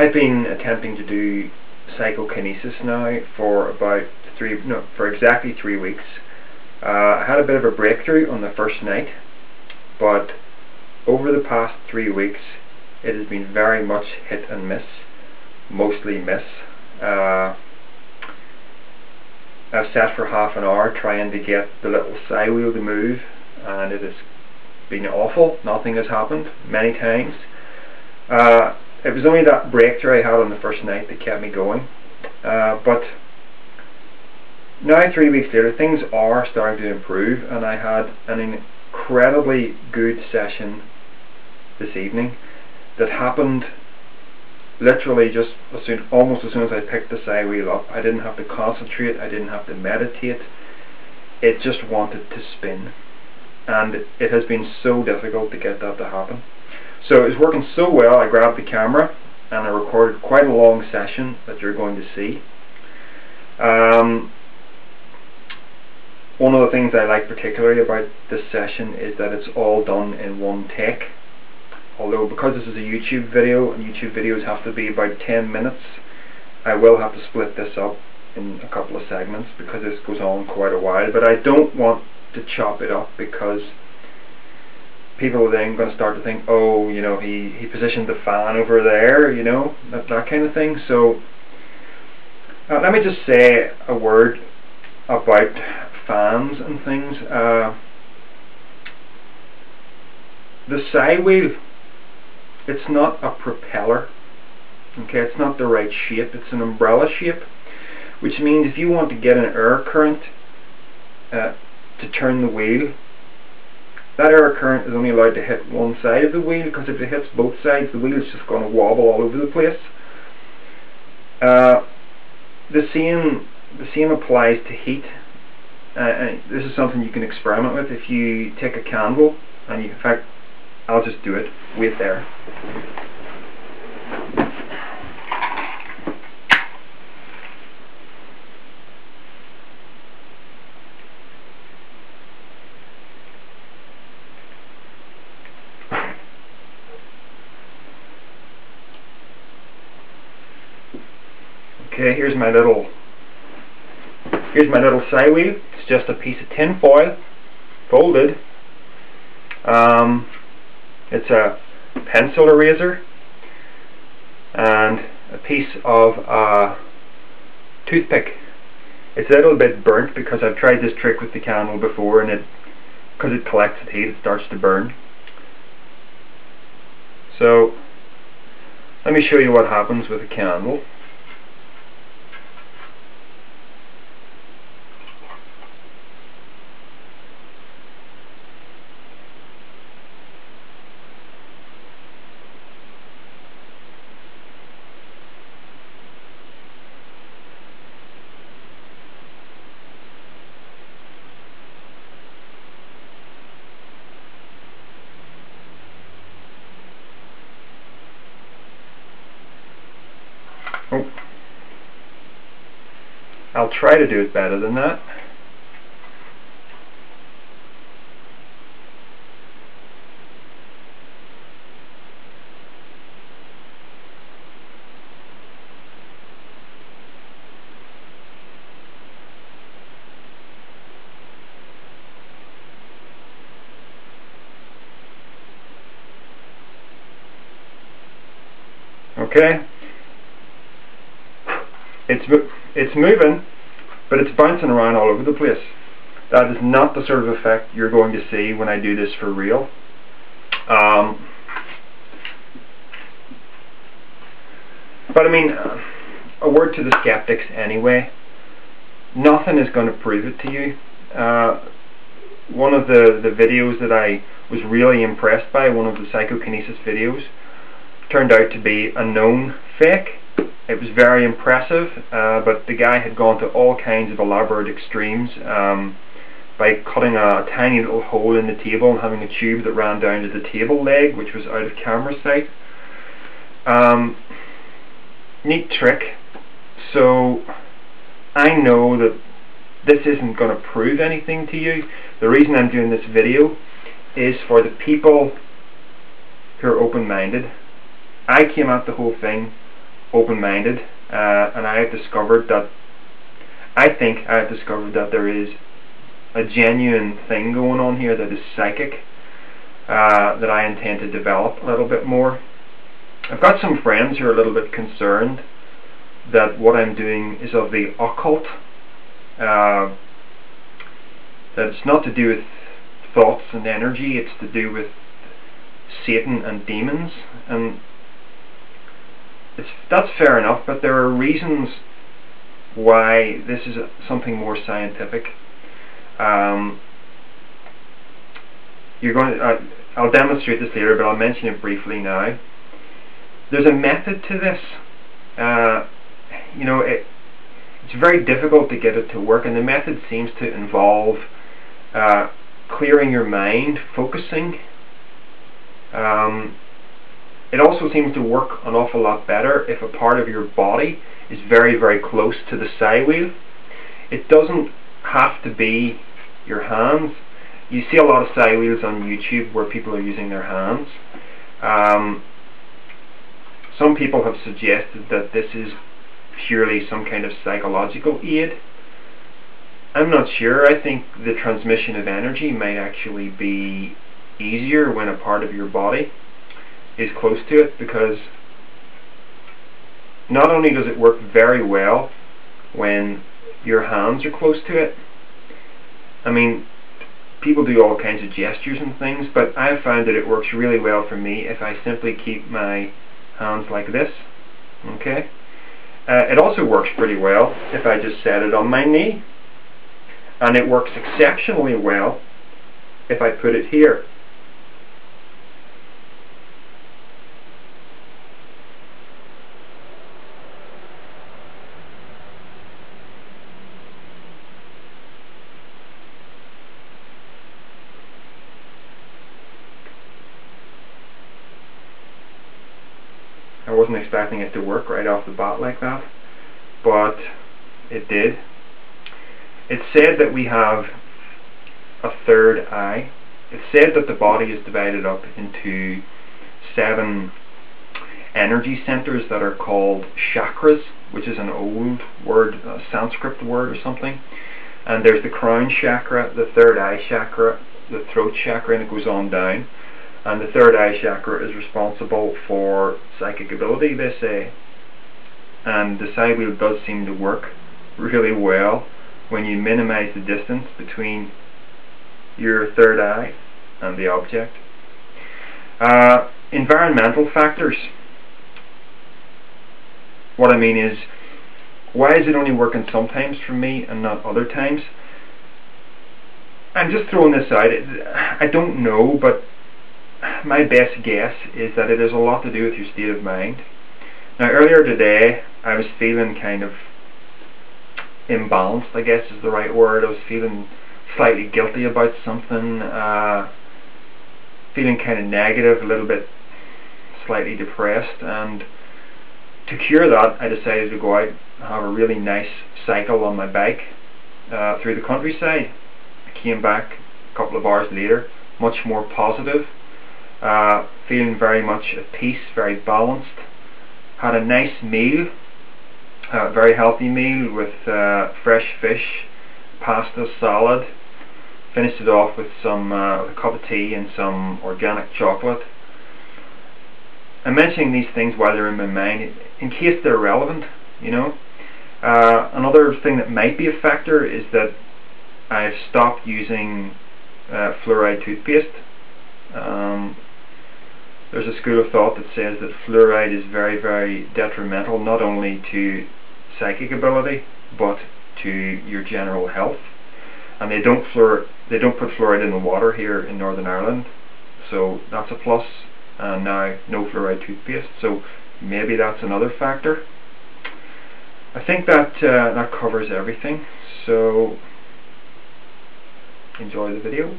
I've been attempting to do psychokinesis now for exactly 3 weeks. I had a bit of a breakthrough on the first night, but over the past 3 weeks it has been very much hit and miss, mostly miss. I've sat for half an hour trying to get the little side wheel to move, and it has been awful. Nothing has happened many times. It was only that breakthrough I had on the first night that kept me going. But now 3 weeks later, things are starting to improve, and I had an incredibly good session this evening that happened literally just almost as soon as I picked the side wheel up. I didn't have to concentrate, I didn't have to meditate. It just wanted to spin, and it has been so difficult to get that to happen. So it was working so well, I grabbed the camera and I recorded quite a long session that you're going to see. One of the things I like particularly about this session is that it's all done in one take. Although because this is a YouTube video and YouTube videos have to be about 10 minutes, I will have to split this up in a couple of segments because this goes on quite a while. But I don't want to chop it up because people are then going to start to think, oh, you know, he positioned the fan over there, you know, that kind of thing. So let me just say a word about fans and things. The side wheel, it's not a propeller, okay, it's not the right shape, it's an umbrella shape, which means if you want to get an air current to turn the wheel, that air current is only allowed to hit one side of the wheel, because if it hits both sides, the wheel is just going to wobble all over the place. The same applies to heat. This is something you can experiment with. If you take a candle, and in fact, I'll just do it. Wait there. Okay, here's my little side wheel. It's just a piece of tin foil folded. It's a pencil eraser and a piece of toothpick. It's a little bit burnt because I've tried this trick with the candle before, and because it collects the heat, it starts to burn. So let me show you what happens with a candle. Oh, I'll try to do it better than that. Okay. It's moving, but it's bouncing around all over the place. That is not the sort of effect you're going to see when I do this for real. But I mean, a word to the skeptics anyway. Nothing is going to prove it to you. One of the videos that I was really impressed by, one of the psychokinesis videos, turned out to be a known fake. It was very impressive, but the guy had gone to all kinds of elaborate extremes by cutting a tiny little hole in the table and having a tube that ran down to the table leg, which was out of camera sight. Neat trick. So I know that this isn't going to prove anything to you. The reason I'm doing this video is for the people who are open-minded. I came at the whole thing open-minded, and I think I have discovered that there is a genuine thing going on here that is psychic, that I intend to develop a little bit more. I've got some friends who are a little bit concerned that what I'm doing is of the occult, that it's not to do with thoughts and energy, it's to do with Satan and demons, and that's fair enough, but there are reasons why this is something more scientific. I'll demonstrate this later, but I'll mention it briefly now. There's a method to this. It's very difficult to get it to work, and the method seems to involve clearing your mind, focusing. It also seems to work an awful lot better if a part of your body is very, very close to the psi wheel. It doesn't have to be your hands. You see a lot of psi wheels on YouTube where people are using their hands. Some people have suggested that this is purely some kind of psychological aid. I'm not sure. I think the transmission of energy might actually be easier when a part of your body is close to it, because not only does it work very well when your hands are close to it. I mean, people do all kinds of gestures and things, but I've found that it works really well for me if I simply keep my hands like this. Okay? It also works pretty well if I just set it on my knee, and it works exceptionally well if I put it here. I wasn't expecting it to work right off the bat like that, but it did. It's said that we have a third eye. It's said that the body is divided up into 7 energy centers that are called chakras, which is an old word, a Sanskrit word or something. And there's the crown chakra, the third eye chakra, the throat chakra, and it goes on down. And the third eye chakra is responsible for psychic ability, they say. And the psi wheel does seem to work really well when you minimize the distance between your third eye and the object. Environmental factors. What I mean is, why is it only working sometimes for me and not other times? I'm just throwing this out. I don't know, but my best guess is that it has a lot to do with your state of mind. Now, earlier today I was feeling kind of imbalanced, I guess is the right word. I was feeling slightly guilty about something, feeling kind of negative, a little bit slightly depressed, and to cure that I decided to go out and have a really nice cycle on my bike through the countryside. I came back a couple of hours later much more positive, feeling very much at peace, very balanced. Had a nice meal, a very healthy meal with fresh fish, pasta, salad. Finished it off with a cup of tea and some organic chocolate. I'm mentioning these things while they're in my mind in case they're relevant, you know. Another thing that might be a factor is that I've stopped using fluoride toothpaste. There's a school of thought that says that fluoride is very, very detrimental, not only to psychic ability but to your general health. And they don't put fluoride in the water here in Northern Ireland, so that's a plus. And now no fluoride toothpaste, so maybe that's another factor. I think that that covers everything, so enjoy the video.